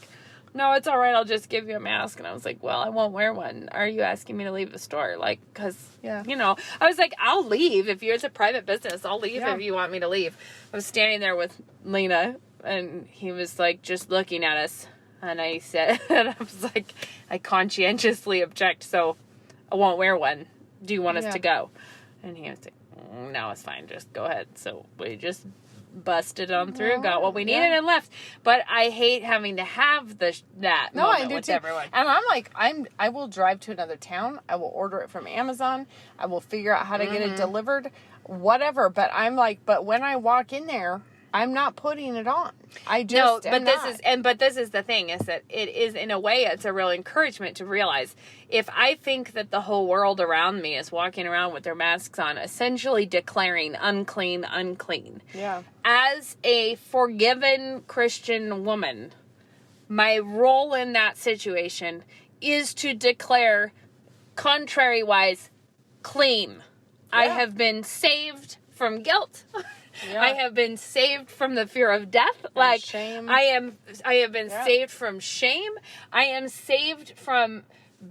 no, it's all right. I'll just give you a mask. And I was like, well, I won't wear one. Are you asking me to leave the store? Like, because, Yeah. you know, I was like, I'll leave. If it's a private business, I'll leave Yeah. if you want me to leave. I was standing there with Lena, and he was like, just looking at us. And I said, and I was like, I conscientiously object, so I won't wear one. Do you want us to go? And he was like, no, it's fine. Just go ahead. So we just busted on through, got what we needed, and left. But I hate having to have that moment with everyone. And I'm like, I will drive to another town. I will order it from Amazon. I will figure out how to get it delivered, whatever. But I'm like, but when I walk in there, I'm not putting it on. I just but this is the thing, is that it is, in a way, it's a real encouragement to realize, if I think that the whole world around me is walking around with their masks on, essentially declaring unclean, unclean. Yeah. As a forgiven Christian woman, my role in that situation is to declare, contrary-wise, clean. Yeah. I have been saved from guilt. Yeah. I have been saved from the fear of death. Like, shame. I have been saved from shame. I am saved from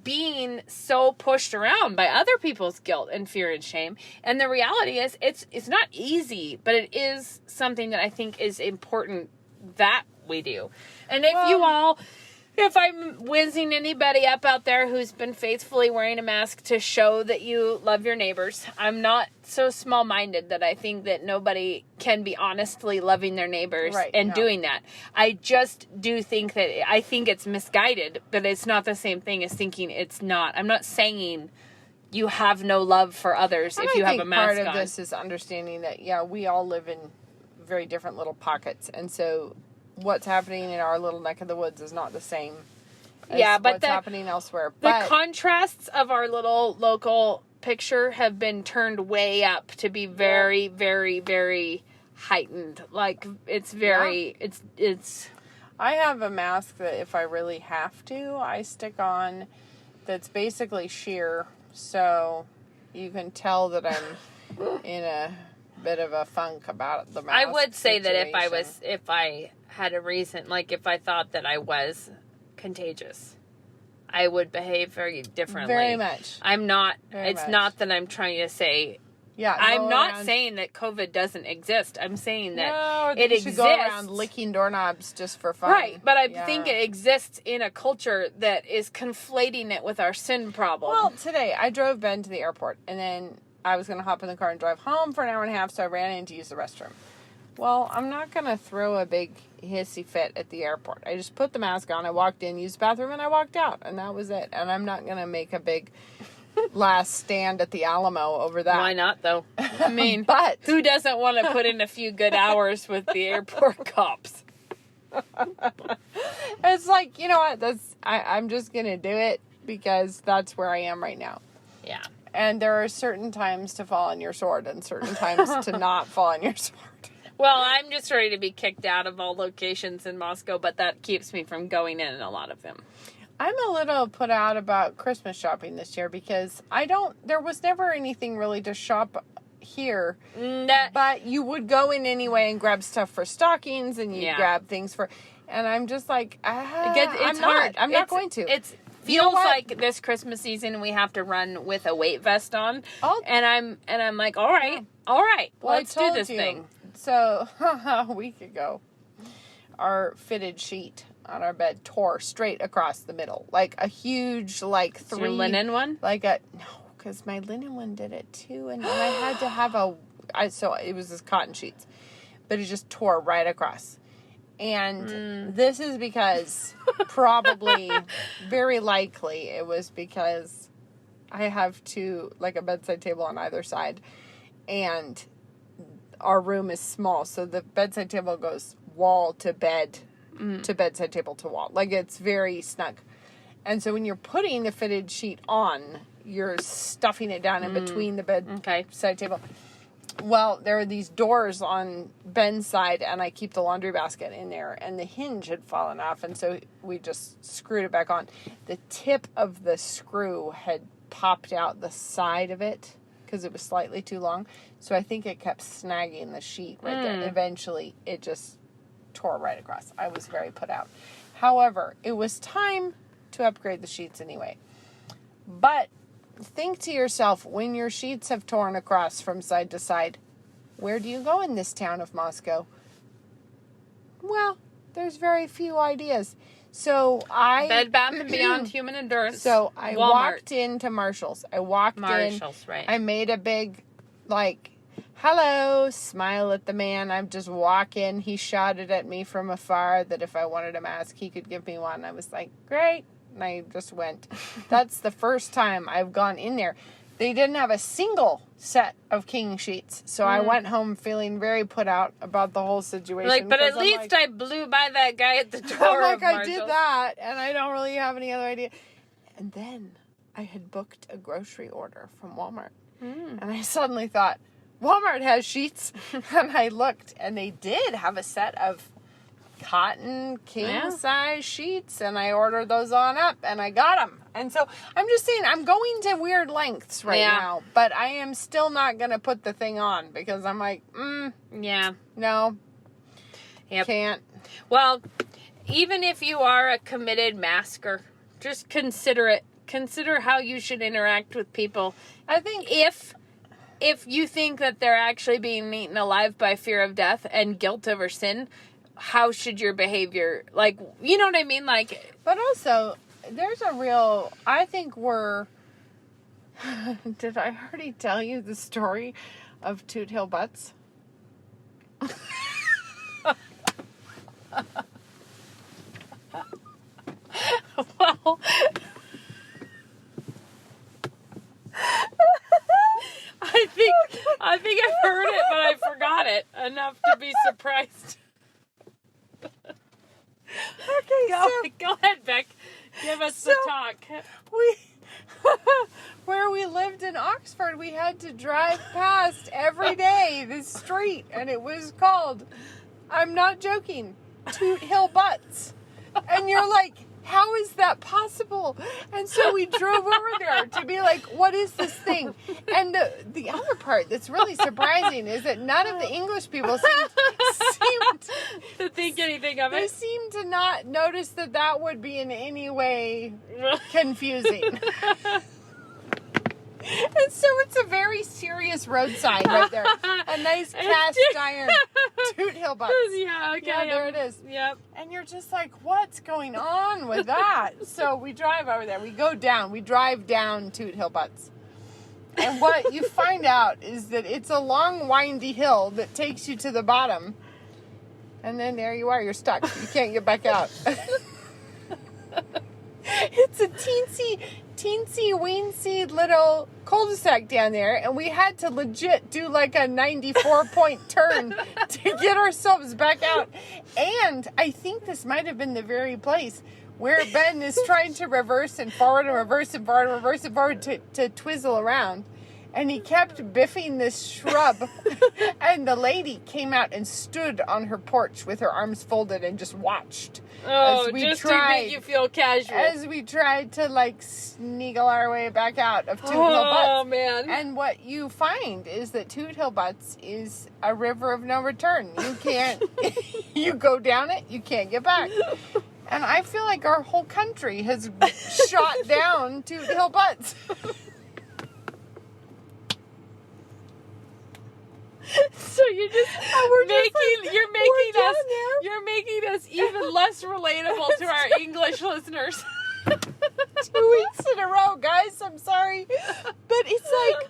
being so pushed around by other people's guilt and fear and shame. And the reality is, it's not easy, but it is something that I think is important that we do. And if I'm whizzing anybody up out there who's been faithfully wearing a mask to show that you love your neighbors, I'm not so small-minded that I think that nobody can be honestly loving their neighbors doing that. I just do think that, I think it's misguided, but it's not the same thing as thinking it's not. I'm not saying you have no love for others if you have a mask on. Part of this is understanding that, we all live in very different little pockets, and so what's happening in our little neck of the woods is not the same as what's happening elsewhere. But the contrasts of our little local picture have been turned way up to be very, very, very heightened. Like, it's very, it's... I have a mask that if I really have to, I stick on, that's basically sheer, so you can tell that I'm in a bit of a funk about the mask. I would say situation. that if I had a reason, like if I thought that I was contagious, I would behave very differently. Very much. I'm not, very it's much. not that I'm trying to say, I'm not saying that COVID doesn't exist. I'm saying that it exists. Go around licking doorknobs just for fun. Right, but I think it exists in a culture that is conflating it with our sin problem. Well, today I drove Ben to the airport, and then I was going to hop in the car and drive home for an hour and a half, so I ran in to use the restroom. Well, I'm not going to throw a big hissy fit at the airport. I just put the mask on, I walked in, used the bathroom, and I walked out, and that was it. And I'm not going to make a big last stand at the Alamo over that. Why not, though? I mean, but who doesn't want to put in a few good hours with the airport cops? It's like, you know what, I'm just going to do it because that's where I am right now. Yeah. And there are certain times to fall on your sword and certain times to not fall on your sword. Well, I'm just ready to be kicked out of all locations in Moscow, but that keeps me from going in a lot of them. I'm a little put out about Christmas shopping this year because there was never anything really to shop here. But you would go in anyway and grab stuff for stockings and you grab things for, and I'm just like, it's hard. I'm not going to. It feels like this Christmas season we have to run with a weight vest on. And I'm like, all right, let's do this thing. So a week ago, our fitted sheet on our bed tore straight across the middle, like a huge, like three. Your linen one? No, because my linen one did it too, and I had to have so it was this cotton sheets, but it just tore right across. And this is because probably, very likely, it was because I have a bedside table on either side, and our room is small, so the bedside table goes wall to bed to bedside table to wall. Like, it's very snug. And so when you're putting the fitted sheet on, you're stuffing it down in between the bedside table. Well, there are these doors on Ben's side, and I keep the laundry basket in there, and the hinge had fallen off, and so we just screwed it back on. The tip of the screw had popped out the side of it because it was slightly too long, so I think it kept snagging the sheet right there. Eventually, it just tore right across. I was very put out. However, it was time to upgrade the sheets anyway. But think to yourself, when your sheets have torn across from side to side, where do you go in this town of Moscow? Well, there's very few ideas. So Bed Bath & Beyond Human Endurance. So I Walmart. walked into Marshall's. Marshall's, right. I made a big, hello, smile at the man. I'm just walking. He shouted at me from afar that if I wanted a mask, he could give me one. I was like, great. And I just went. That's the first time I've gone in there. They didn't have a single set of king sheets. So I went home feeling very put out about the whole situation. But at least I blew by that guy at the door. I'm of I Marshall's. did that, and I don't really have any other idea. And then I had booked a grocery order from Walmart. And I suddenly thought, Walmart has sheets. And I looked, and they did have a set of cotton king-size sheets, and I ordered those on up, and I got them. And so I'm just saying, I'm going to weird lengths right now, but I am still not going to put the thing on because I'm like, no, can't. Well, even if you are a committed masker, just consider it. Consider how you should interact with people. I think if you think that they're actually being eaten alive by fear of death and guilt over sin, how should your behavior, you know what I mean? But also, there's a real, I think we're, did I already tell you the story of Toot Hill Butts? Well, I think I've heard it, but I forgot it enough to be surprised. Okay, Go ahead, Beck. Give us the talk. Where we lived in Oxford, we had to drive past every day this street, and it was called, I'm not joking, Toot Hill Butts. And you're like, how is that possible? And so we drove over there to be like, what is this thing? And the other part that's really surprising is that none of the English people seemed to think anything of they it. seemed to not notice that would be in any way confusing. And so it's a very serious road sign right there. A nice cast iron Toot Hill Butts. Yeah, okay. Yeah, there it is. Yep. And you're just like, what's going on with that? So we drive over there. We drive down Toot Hill Butts. And what you find out is that it's a long, windy hill that takes you to the bottom. And then there you are. You're stuck. You can't get back out. It's a teensy-weensy little cul-de-sac down there, and we had to legit do like a 94-point turn to get ourselves back out. And I think this might have been the very place where Ben is trying to reverse and forward and reverse and forward and reverse and forward to twizzle around. And he kept biffing this shrub. And the lady came out and stood on her porch with her arms folded and just watched. Oh, just to make you feel casual. As we tried to, sneagle our way back out of Toot Hill Butts. Oh, man. And what you find is that Toot Hill Butts is a river of no return. You can't, you go down it, you can't get back. And I feel like our whole country has shot down Toot Hill Butts. So you're just you're making us even less relatable to our English listeners. 2 weeks in a row, guys. I'm sorry. But it's like,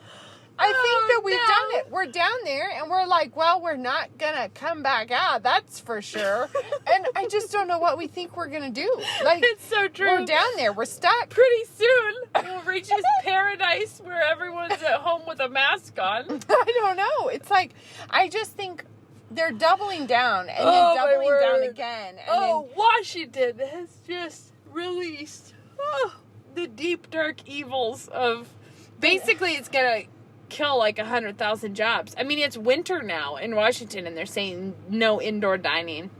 I think that we've done it. We're down there and we're like, well, we're not going to come back out. That's for sure. And I just don't know what we think we're going to do. It's so true. We're down there. We're stuck. Pretty soon we'll reach this paradise where everyone's at home with a mask on. I don't know. It's like, I just think they're doubling down and then doubling down again. And Washington has just released the deep, dark evils of... Basically, it's going to kill 100,000 jobs. I mean, it's winter now in Washington, and they're saying no indoor dining.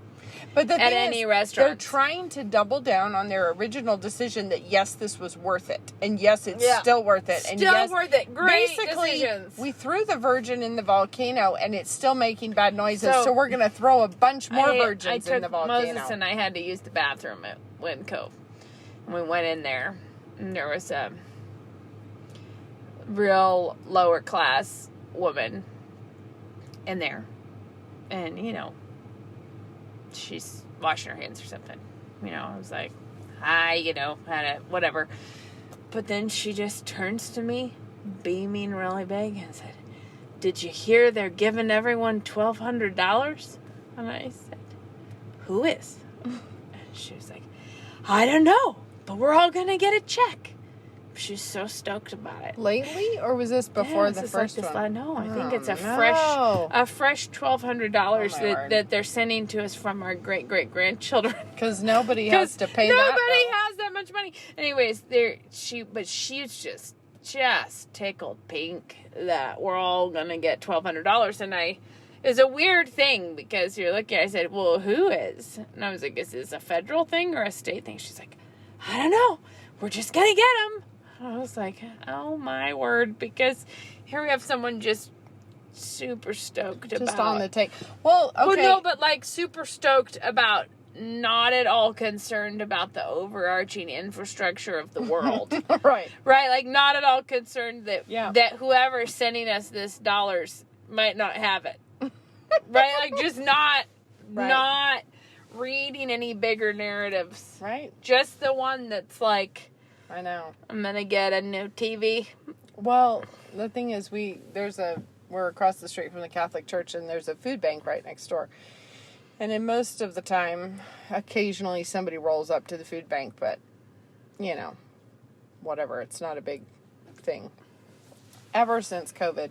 But the at thing any is, restaurant. they're trying to double down on their original decision that yes, this was worth it, and yes, it's Yeah. still worth it, and Still yes, worth it. Great basically, decisions. we threw the virgin in the volcano, and it's still making bad noises, so we're gonna throw a bunch more virgins in the volcano. Moses and I had to use the bathroom at Wind Cove. We went in there, and there was a real lower class woman in there, and she's washing her hands or something. I was like, hi, whatever. But then she just turns to me, beaming really big, and said, did you hear they're giving everyone $1,200? And I said, who is? And she was like, I don't know, but we're all going to get a check. She's so stoked about it. Lately, or was this before the first one? No, I think it's a fresh $1,200 that they're sending to us from our great-great-grandchildren. Because nobody has to pay that. Nobody has that much money. Anyways, she's just tickled pink that we're all gonna get $1,200, it's a weird thing because you're looking. I said, well, who is? And I was like, is this a federal thing or a state thing? She's like, I don't know. We're just gonna get them. I was like, oh my word, because here we have someone just super stoked about. Just on the take. Well, okay. Well, no, but like super stoked about, not at all concerned about the overarching infrastructure of the world. Right. Right, like not at all concerned that whoever's sending us this dollars might not have it. Right, like just not reading any bigger narratives. Right. Just the one that's like, I know. I'm gonna get a new TV. Well, the thing is, we're across the street from the Catholic Church, and there's a food bank right next door. And in most of the time, occasionally somebody rolls up to the food bank, but, whatever. It's not a big thing. Ever since COVID,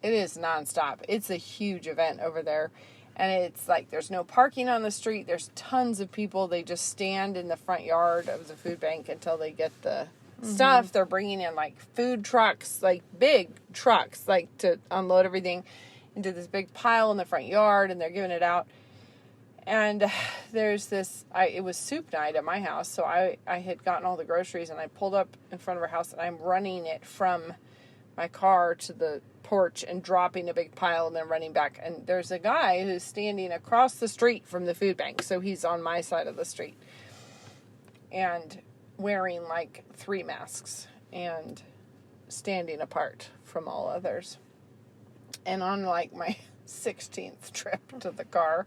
it is nonstop. It's a huge event over there. And it's like there's no parking on the street. There's tons of people. They just stand in the front yard of the food bank until they get the stuff. They're bringing in like food trucks, like big trucks, like to unload everything into this big pile in the front yard, and they're giving it out. And there's this, it was soup night at my house, so I had gotten all the groceries, and I pulled up in front of our house, and I'm running it from my car to the porch and dropping a big pile and then running back. And there's a guy who's standing across the street from the food bank, so he's on my side of the street, and wearing like 3 masks and standing apart from all others. And on like my 16th trip to the car,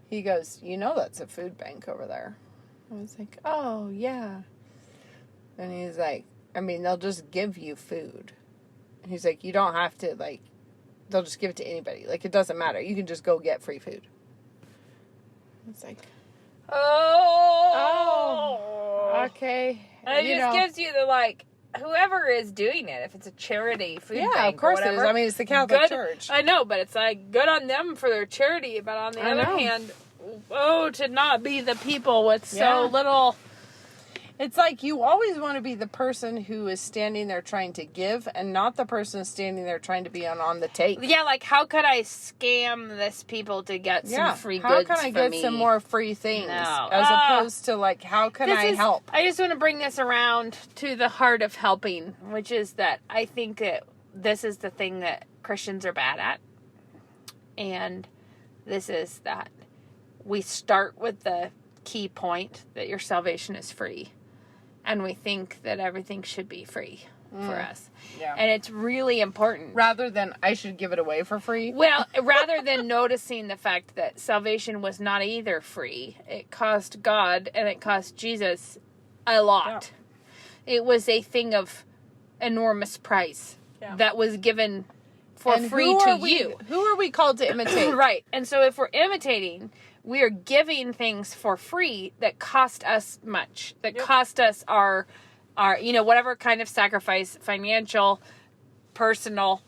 he goes, that's a food bank over there. I was like, oh yeah. And he's like, they'll just give you food. He's like, you don't have to, like, they'll just give it to anybody. Like, it doesn't matter. You can just go get free food. It's like, oh, okay. And it just gives you the, like, whoever is doing it, if it's a charity food bank, of course or whatever, it is. It's the Catholic Church. I know, but it's like good on them for their charity. But on the other hand, to not be the people with so little. It's like you always want to be the person who is standing there trying to give, and not the person standing there trying to be on the take. Yeah, like how could I scam this people to get some free goods? How can I get some more free things? As opposed to like, how can I help? I just want to bring this around to the heart of helping, which is that I think that this is the thing that Christians are bad at. And this is that we start with the key point that your salvation is free. And we think that everything should be free for us. Yeah. And it's really important. Rather than, I should give it away for free? Well, rather than noticing the fact that salvation was not either free. It cost God and it cost Jesus a lot. Yeah. It was a thing of enormous price that was given for free to you. Who are we called to imitate? Right. And so if we're imitating, we are giving things for free that cost us much, that cost us our, whatever kind of sacrifice, financial, personal,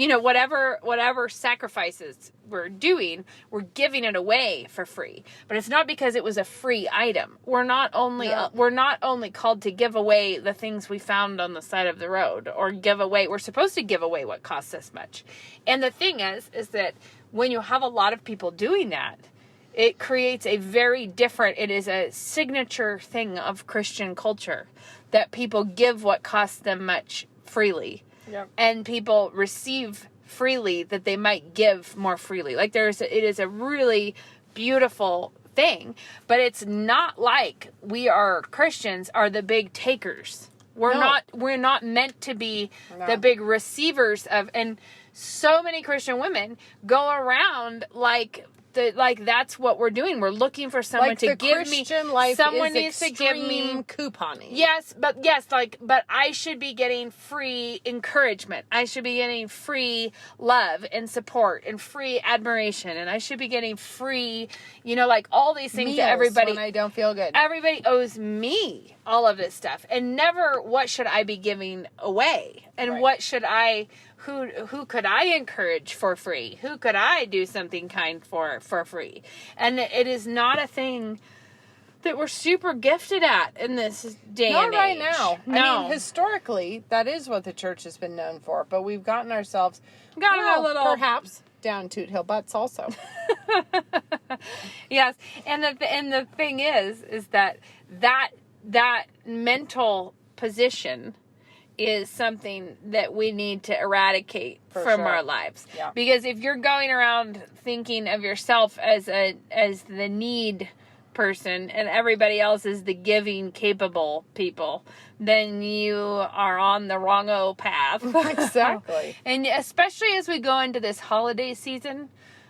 whatever sacrifices we're doing, we're giving it away for free. But it's not because it was a free item. We're not only called to give away the things we found on the side of the road, or we're supposed to give away what costs us much. And the thing is that when you have a lot of people doing that, it creates a very different, it is a signature thing of Christian culture that people give what costs them much freely. Yep. And people receive freely that they might give more freely. Like it is a really beautiful thing, but it's not like we are Christians are the big takers. We're not meant to be the big receivers of, and so many Christian women go around like that's what we're doing. We're looking for someone to give me. Someone needs to give me couponing. Yes, but I should be getting free encouragement. I should be getting free love and support and free admiration, and I should be getting free, like all these things Meals that everybody. when I don't feel good. Everybody owes me all of this stuff, and never what should I be giving away, and what should I. Who could I encourage for free? Who could I do something kind for free? And it is not a thing that we're super gifted at in this day and age. Not right now. No. I mean, historically, that is what the church has been known for. But we've gotten ourselves, a little... perhaps, down Toot Hill butts also. Yes. And the thing is that mental position is something that we need to eradicate from our lives. Yeah. Because if you're going around thinking of yourself as the need person and everybody else is the giving capable people, then you are on the wrong path. Exactly. And especially as we go into this holiday season,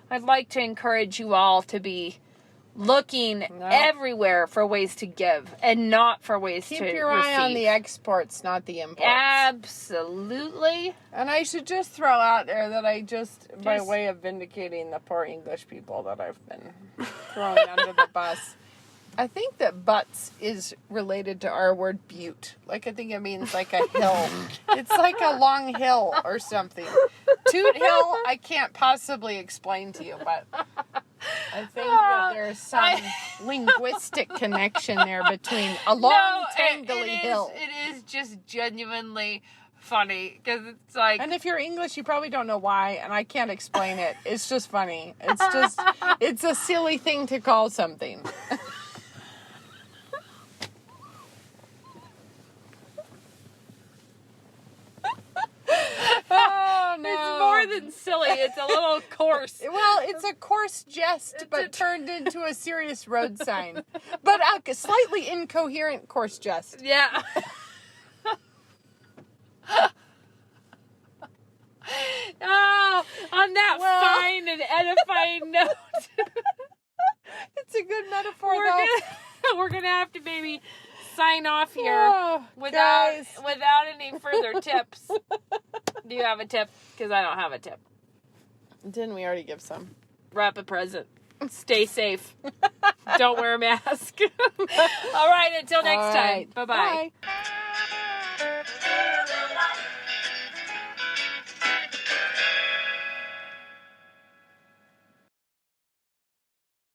I'd like to encourage you all to be looking everywhere for ways to give and not for ways to receive. Keep your eye on the exports, not the imports. Absolutely. And I should just throw out there that by way of vindicating the poor English people that I've been throwing under the bus, I think that butts is related to our word butte. Like, I think it means like a hill. It's like a long hill or something. Toot Hill, I can't possibly explain to you, but I think that there's some linguistic connection there between a long, tangly hill. It is just genuinely funny because it's like... And if you're English, you probably don't know why, and I can't explain it. It's just funny. It's a silly thing to call something. Oh, no. It's more than silly. It's a little coarse. Well, it's a coarse jest, but turned into a serious road sign. But a slightly incoherent coarse jest. Yeah. Oh, on that fine and edifying note. It's a good metaphor, though. We're gonna have to maybe sign off here without any further tips. Do you have a tip? Because I don't have a tip. Didn't we already give some? Wrap a present. Stay safe. Don't wear a mask. All right, until next time. Bye-bye. Bye.